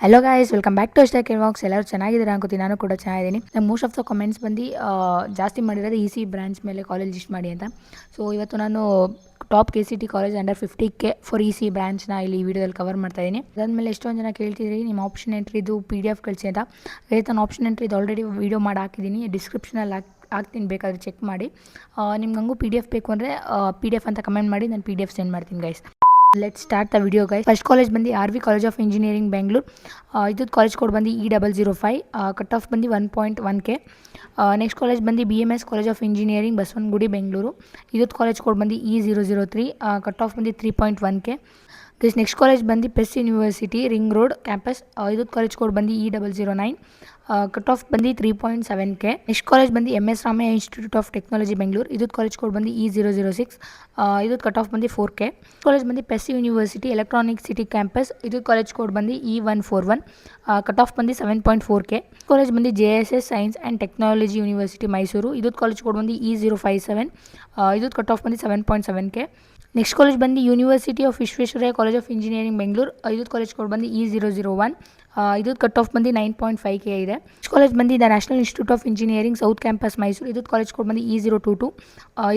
Hello guys, welcome back to stock walks. ಎಲ್ಲರೂ ಚೆನ್ನಾಗಿದ್ದಾರೆ ಅನ್ಕೋತೀನಿ, ನಾನು ಕೂಡ ಚೆನ್ನಾಗಿದ್ದೀನಿ. ನಂಗೆ ಮೋಸ್ಟ್ ಆಫ್ ದ ಕಮೆಂಟ್ಸ್ ಬಂದು ಜಾಸ್ತಿ ಮಾಡಿರೋದು ಇ ಸಿ ಬ್ರಾಂಚ್ ಮೇಲೆ ಕಾಲೇಜ್ ಲಿಸ್ಟ್ ಮಾಡಿ ಅಂತ. ಸೊ ಇವತ್ತು ನಾನು top KCT college under 50K for E C ಬ್ರಾಂಚ್ನ ಇಲ್ಲಿ ಈ ವಿಡಿಯೋದಲ್ಲಿ ಕವರ್ ಮಾಡ್ತಾ ಇದ್ದೀನಿ. ಅದಾದಮೇಲೆ ಎಷ್ಟೊಂದು ಜನ ಕೇಳ್ತಿದ್ರಿ ನಿಮ್ಮ ಆಪ್ಷನ್ ಎಂಟ್ರಿದು PDF ಕಳಿಸಿ ಅಂತ. ನಾನು ಆಪ್ಷನ್ ಎಂಟ್ರಿದು ಆಲ್ರೆಡಿ ವೀಡಿಯೋ ಮಾಡಿ ಹಾಕಿದ್ದೀನಿ, ಡಿಸ್ಕ್ರಿಪ್ಷನಲ್ಲಿ ಹಾಕ್ತೀನಿ, ಬೇಕಾದರೆ ಚೆಕ್ ಮಾಡಿ. ನಿಮ್ಗೆ ಹಂಗೂ PDF ಬೇಕು ಅಂದರೆ PDF ಅಂತ ಕಮೆಂಟ್ ಮಾಡಿ, ನಾನು PDF ಸೆಂಡ್ ಮಾಡ್ತೀನಿ guys. Let start the video guys. First college ಬಂದು RV college of engineering Bengaluru. ಇದು ಕಾಲೇಜ್ ಕೋಡ್ ಬಂದು E005, ಕಟ್ ಆಫ್ ಬಂದು 1.1K. ನೆಕ್ಸ್ಟ್ ಕಾಲೇಜ್ ಬಂದು BMS college of engineering Basavanagudi Bengaluru. ಇದಕ್ಕೆ ಕಾಲೇಜ್ ಕೋಡ್ ಬಂದು E003, ಕಟ್ ಆಫ್ ಬಂದು 3.1K. Next college ಬಂದು ಪೆಸ್ university ring road campus. ಇದಕ್ಕೆ ಕಾಲೇಜ್ ಕೋಡ್ ಬಂದು E009, ಕಟ್ ಆಫ್ ಬಂದು 3.7K. ನೆಕ್ಸ್ಟ್ ಕಾಲೇಜ್ ಬಂದು MS Ramaiah institute of technology Bengaluru. ಇದಕ್ಕೆ ಕಾಲೇಜ್ ಕೋಡ್ ಬಂದು E006, ಇದಕ್ಕೆ ಕಟ್ ಆಫ್ ಬಂದು 4K. ಕಾಲೇಜ್ ಬಂದು ಪೆಸ್ ಯೂನಿವರ್ಸಿಟಿ ಎಲೆಕ್ಟ್ರಾನಿಕ್ ಸಿಟಿ ಕ್ಯಾಂಪಸ್. ಇದಕ್ಕೆ ಕಾಲೇಜ್ ಕೋಡ್ ಬಂದು E141, ಕಟ್ ಆಫ್ ಬಂದು 7.4K. ಕಾಲೇಜ್ ಬಂದು JSS science and technology university Mysuru. ಇದಕ್ಕೆ ಕಾಲೇಜ್ ಕೋಡ್ ಬಂದು E057, ಇದಕ್ಕೆ ಕಟ್ ಆಫ್ ಬಂದು 7.7K. ನೆಕ್ಸ್ಟ್ ಕಾಲೇಜ್ ಬಂದು university of Visvesvaraya college of engineering Bengaluru. ಇದಕ್ಕೆ ಕಾಲೇಜ್ ಕೋಡ್ ಬಂದು E001, ಇದಕ್ಕೆ ಕಟ್ ಆಫ್ ಬಂದು 9.5K ಇದೆ. ನೆಕ್ಸ್ಟ್ ಕಾಲೇಜ್ ಬಂದು the national institute of engineering south campus Mysuru. ಇದಕ್ಕೆ ಕಾಲೇಜ್ ಕೋಡ್ ಬಂದು E022,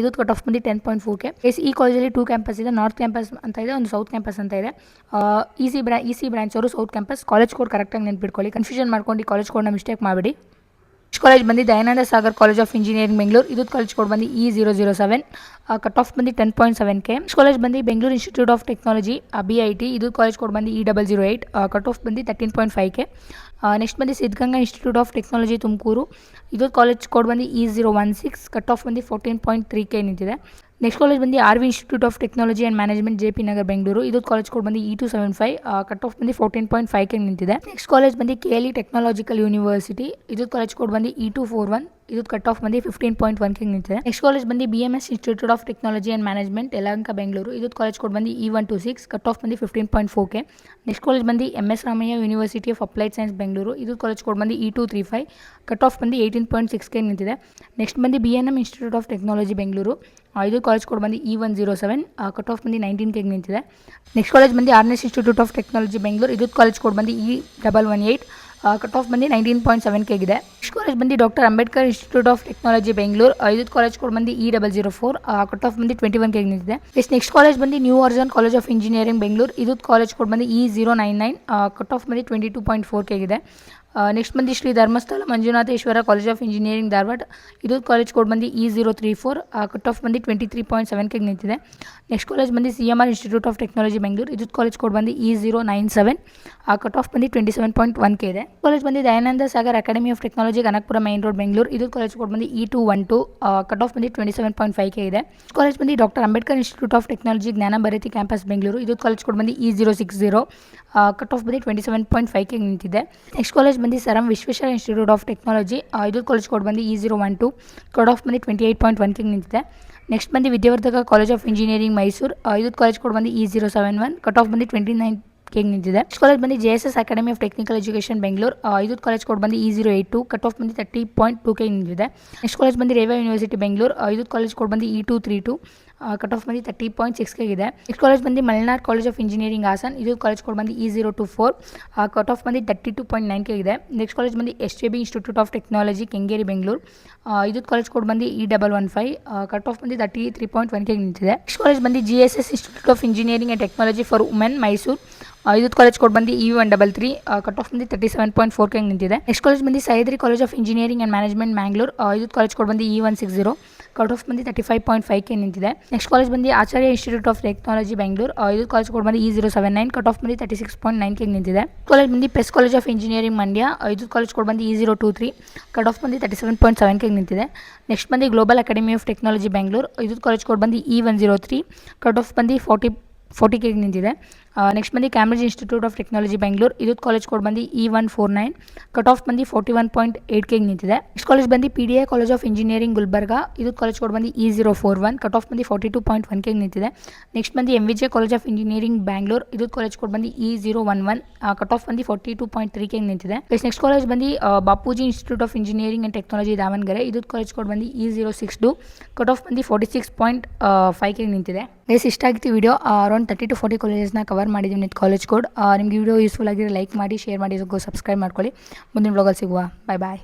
ಇದಕ್ಕೆ ಕಟ್ ಆಫ್ ಬಂದು 10.4K. ಈ ಕಾಲೇಜಲ್ಲಿ 2 ಕ್ಯಾಂಪಸ್ ಇದೆ, ನಾರ್ತ್ ಕ್ಯಾಂಪಸ್ ಅಂತ ಇದೆ, ಒಂದು ಸೌತ್ ಕ್ಯಾಂಪಸ್ ಅಂತ ಇದೆ. ಇ ಸಿ ಬ್ರಾಂಚ್ ಅವರು ಸೌತ್ ಕ್ಯಾಂಪಸ್. ಕಾಲೇಜ್ ಕೋಡ್ ಕರೆಕ್ಟಾಗಿ ನೆನ್ಪಿಟ್ಕೊಳ್ಳಿ, ಕನ್ಫ್ಯೂಷನ್ ಮಾಡ್ಕೊಂಡು ಈ ಕಾಲೇಜ್ ಕೋಡ್ನ ಮಿಸ್ಟೇಕ್ ಮಾಡಬೇಡಿ. ನೆಕ್ಸ್ಟ್ ಕಾಲೇಜ್ ಬಂದು Dayananda Sagar college of engineering Bengaluru. ಇದಕ್ಕೆ ಕಾಲೇಜ್ ಕೋಡ್ ಬಂದು E007, ಕಟ್ ಆಫ್ ಬಂದು 10.7K. ನೆಕ್ಸ್ಟ್ ಕಾಲೇಜ್ ಬಂದು Bengaluru institute of technology BIT. ಇದು ಕಾಲೇಜ್ ಕೋಡ್ ಬಂದು E008, ಕಟ್ ಆಫ್ ಬಂದು 13.5K. ನೆಕ್ಸ್ಟ್ ಬಂದು Siddaganga institute of technology Tumakuru. ಇದು ಕಾಲೇಜ್ ಕೋಡ್ ಬಂದು E016, ಕಟ್ ಆಫ್ ಬಂದು 14.3K ನಿಂತಿದೆ. ನೆಕ್ಸ್ಟ್ ಕಾಲೇಜ್ ಬಂದು RV institute of technology and management JP Nagar Bengaluru. ಇದು ಕಾಲೇಜ್ ಕೋಡ್ ಬಂದು E275, ಕಟ್ ಆಫ್ ಬಂದು 14.5K ನಿಂತಿದೆ. ನೆಕ್ಸ್ಟ್ ಕಾಲೇಜ್ ಬಂದು KLE ಟೆಕ್ನಾಲಜಿಕಲ್ ಯೂನಿವರ್ಸಿಟಿ. ಇದು ಕಾಲೇಜ್ ಕೋಡ್ ಬಂದು E241, ಇದು ಕಟ್ ಆಫ್ ಬಂದು 15.1K ನಿಂತಿದೆ. ನೆಕ್ಸ್ಟ್ ಕಾಲೇಜ್ ಬಂದು BMS institute of technology and management Yelahanka Bengaluru. ಇದು ಕಾಲೇಜ್ ಕೋಡ್ ಬಂದು E126, ಕಟ್ ಆಫ್ ಬಂದು 15.4K. ನೆಕ್ಸ್ಟ್ ಕಾಲೇಜ್ ಬಂದು MS Ramaiah university of applied science Bengaluru. ಇದು ಕಾಲೇಜ್ ಕೋಡ್ ಬಂದು E235, ಕಟ್ ಆಫ್ ಬಂದು 18.6K ನಿಂತಿದೆ. ನೆಕ್ಸ್ಟ್ ಬಂದು BNM institute of technology Bengaluru. ಇದು ಕಾಲೇಜ್ ಕೋಡ್ ಬಂದು E107, ಕಟ್ ಆಫ್ ಬಂದು 19K ನಿಂತಿದೆ. ನೆಕ್ಸ್ಟ್ ಕಾಲೇಜ್ ಬಂದು RNS institute of technology Bengaluru. ಇದು ಕಾಲೇಜ್ ಕೋಡ್ ಬಂದು E118, ಕಟ್ ಆಫ್ ಬಂದು 19.7K ಇದೆ. ನೆಕ್ಸ್ಟ್ ಕಾಲೇಜ್ ಬಂದು doctor Ambedkar institute of technology Bengaluru. ಇದಕ್ಕೆ ಕಾಲೇಜ್ ಕೋಡ್ ಬಂದು E004, ಕಟ್ ಆಫ್ ಬಂದು 21K ನಿಂತಿದೆ. ನೆಕ್ಸ್ಟ್ ಕಾಲೇಜ್ ಬಂದು new horizon college of engineering Bengaluru. ಇದು ಕಾಲೇಜ್ ಕೋಡ್ ಬಂದು E099, ಕಟ್ ಆಫ್ ಬಂದು 22.4K ಇದೆ. ನೆಕ್ಸ್ಟ್ ಬಂದು Shri Dharmasthala Manjunatheshwara college of engineering Dharwad. ಇದು ಕಾಲೇಜ್ ಕೋಡ್ ಬಂದು E034, ಕಟ್ ಆಫ್ ಬಂದು 23.7K ನಿಂತಿದೆ. ನೆಕ್ಸ್ಟ್ ಕಾಲೇಜ್ ಬಂದು CMR institute of technology Bengaluru. ಇದು ಕಾಲೇಜ್ ಕೋಡ್ ಬಂದು E097, ಕಟ್ ಆಫ್ ಬಂದು 27.1K ಇದೆ. ಕಾಲೇಜ್ ಬಂದು Dayananda Sagar academy of technology Kanakapura main road Bengaluru. ಇದು ಕಾಲೇಜ್ ಕೋಡ್ ಬಂದು E212, ಕಟ್ ಆಫ್ ಬಂದು 27.5K ಇದೆ. ಕಾಲೇಜ್ ಬಂದು doctor Ambedkar institute of technology ಜ್ಞಾನ ಭಾರತಿ ಕ್ಯಾಂಪಸ್ ಬೆಂಗಳೂರು. ಇದು ಕಾಲೇಜ್ ಕೋಡ್ ಬಂದು E060, ಕಟ್ ಆಫ್ ಬಂದು 27.5K ನಿಂತಿದೆ. ನೆಕ್ಸ್ಟ್ ಕಾಲೇಜ್ ಬಂದು ಸರಂ ವಿಶ್ವೇಶ್ವರ ಇನ್ಸ್ಟಿಟ್ಯೂಟ್ ಆಫ್ ಟೆಕ್ನಾಲಜಿ. ಇದು ಕಾಲೇಜ್ ಕೋಡ್ ಬಂದು E012, ಕಟ್ ಆಫ್ ಬಂದು 28.1K ನಿಂತಿದೆ. ನೆಕ್ಸ್ಟ್ ಬಂದು ವಿದ್ಯಾವರ್ಧಕ ಕಾಲೇಜ್ ಆಫ್ ಇಂಜಿನಿಯರಿಂಗ್ ಮೈಸೂರು. ಇದು ಕಾಲೇಜ್ ಕೋಡ್ ಬಂದು E071, ಕಟ್ ಆಫ್ ಬಂದು 29K ನಿಂತಿದೆ. ನೆಕ್ಸ್ಟ್ ಕಾಲೇಜ್ ಬಂದು JSS academy of technical education Bengaluru. ಇದು ಕಾಲೇಜ್ ಕೋಡ್ ಬಂದು E082, ಕಟ್ ಆಫ್ ಬಂದು 30.2K ನಿಂತಿದೆ. ನೆಕ್ಸ್ಟ್ ಕಾಲೇಜ್ ಬಂದು ರೇವಾ ಯೂನಿವರ್ಸಿಟಿ ಬೆಂಗಳೂರು. ಇದು ಕಾಲೇಜ್ ಕೋಡ್ ಬಂದು E232, ಕಟ್ ಆಫ್ ಬಂದು 30.6K ಇದೆ. ನೆಕ್ಸ್ಟ್ ಕಾಲೇಜ್ ಬಂದು Malnad college of engineering Hassan. ಇದು ಕಾಲೇಜ್ ಕೋಡ್ ಬಂದು E024, ಕಟ್ ಆಫ್ ಬಂದು 32.9K ಇದೆ. ನೆಕ್ಸ್ಟ್ ಕಾಲೇಜ್ ಬಂದು SJB institute of technology Kengeri Bengaluru. ಇದು ಕಾಲೇಜ್ ಕೋಡ್ ಬಂದು E115, ಕಟ್ ಆಫ್ ಬಂದು 33.1K ನಿಂತಿದೆ. ನೆಕ್ಸ್ಟ್ ಕಾಲೇಜ್ ಬಂದು GSS institute of engineering and technology for women Mysuru. ಇದು ಕಾಲೇಜ್ ಕೋಡ್ ಬಂದು E133, ಕಟ್ ಆಫ್ ಬಂದು 37.4K ನಿಂತಿದೆ. ನೆಕ್ಸ್ಟ್ ಕಾಲೇಜ್ ಬಂದು Sahyadri college of engineering and management Mangalore. ಇದು ಕಾಲೇಜ್ ಕೋಡ್ ಬಂದು E160, ಕಟ್ ಆಫ್ ಬಂದು 35.5K ನಿಂತಿದೆ. ನೆಕ್ಸ್ಟ್ ಕಾಲೇಜ್ ಬಂದು ಆಚಾರ್ಯ ಇನ್ಸ್ಟಿಟ್ಯೂಟ್ ಆಫ್ ಟೆಕ್ನಾಲಜಿ ಬೆಂಗಳೂರು. ಇದು ಕಾಲೇಜ್ ಕೋಡ್ ಬಂದು E079, ಕಟ್ ಆಫ್ ಬಂದು 36.9K ನಿಂತಿದೆ. ಕಾಲೇಜ್ ಬಂದು ಪೆಸ್ ಕಾಲೇಜ್ ಆಫ್ ಇಂಜಿನಿಯರಿಂಗ್ ಮಂಡ್ಯ. ಇದು ಕಾಲೇಜ್ ಕೋಡ್ ಬಂದು E023, ಕಟ್ ಆಫ್ ಬಂದು 37.7K ನಿಂತಿದೆ. ನೆಕ್ಸ್ಟ್ ಬಂದು global academy of technology Bengaluru. ಇದು ಕಾಲೇಜ್ ಕೋಡ್ ಬಂದು E103, ಕಟ್ ಆಫ್ ಬಂದು 40K ನಿಂತಿದೆ. ನೆಕ್ಸ್ಟ್ ಬಂದು Cambridge institute of technology Bengaluru. ಇದು ಕಾಲೇಜ್ ಕೋಡ್ ಬಂದು E149, ಕಟ್ ಆಫ್ ಬಂದು 41.8K ನಿಂತಿದೆ. ನೆಕ್ಸ್ಟ್ ಕಾಲೇಜ್ ಬಂದು PDI college of engineering Gulbarga. ಇದು ಕಾಲೇಜ್ ಕೋಡ್ ಬಂದು E041, ಕಟ್ ಆಫ್ ಬಂದು 42.1K ನಿಂತಿದೆ. ನೆಕ್ಸ್ಟ್ ಬಂದು MVJ college of engineering Bangalore. ಇದು ಕಾಲೇಜ್ ಕೋಡ್ ಬಂದು E011, ಕಟ್ ಆಫ್ ಬಂದು 42.3K ನಿಂತಿದೆ. ನೆಕ್ಸ್ಟ್ ಕಾಲೇಜ್ ಬಂದು Bapuji institute of engineering and technology Davanagere. ಇದು ಕಾಲೇಜ್ ಕೋಡ್ ಬಂದು E062, ಕಟ್ ಆಫ್ ಬಂದು 46.5K ನಿಂತಿದೆ. ಇಷ್ಟ ಆಗಿತ್ತು ವಿಡಿಯೋ. ಅರೌಂಡ್ 30 to 40 ಕಾಲೇಜಸ್ನ ಕವರ್ ಕವರ್ ಮಾಡಿದ್ದೀವಿ ವಿತ್ ಕಾಲೇಜ್ ಕೋಡ್. ನಿಮಗೆ ವಿಡಿಯೋ ಯೂಸ್ಫುಲ್ ಆಗಿರೋ ಲೈಕ್ ಮಾಡಿ, ಶೇರ್ ಮಾಡಿ, ಸಬ್ಸ್ಕ್ರೈಬ್ ಮಾಡ್ಕೊಳ್ಳಿ. ಮುಂದಿನ ವ್ಲಾಗಲ್ಲಿ ಸಿಗುವ. ಬಾಯ್ ಬಾಯ್.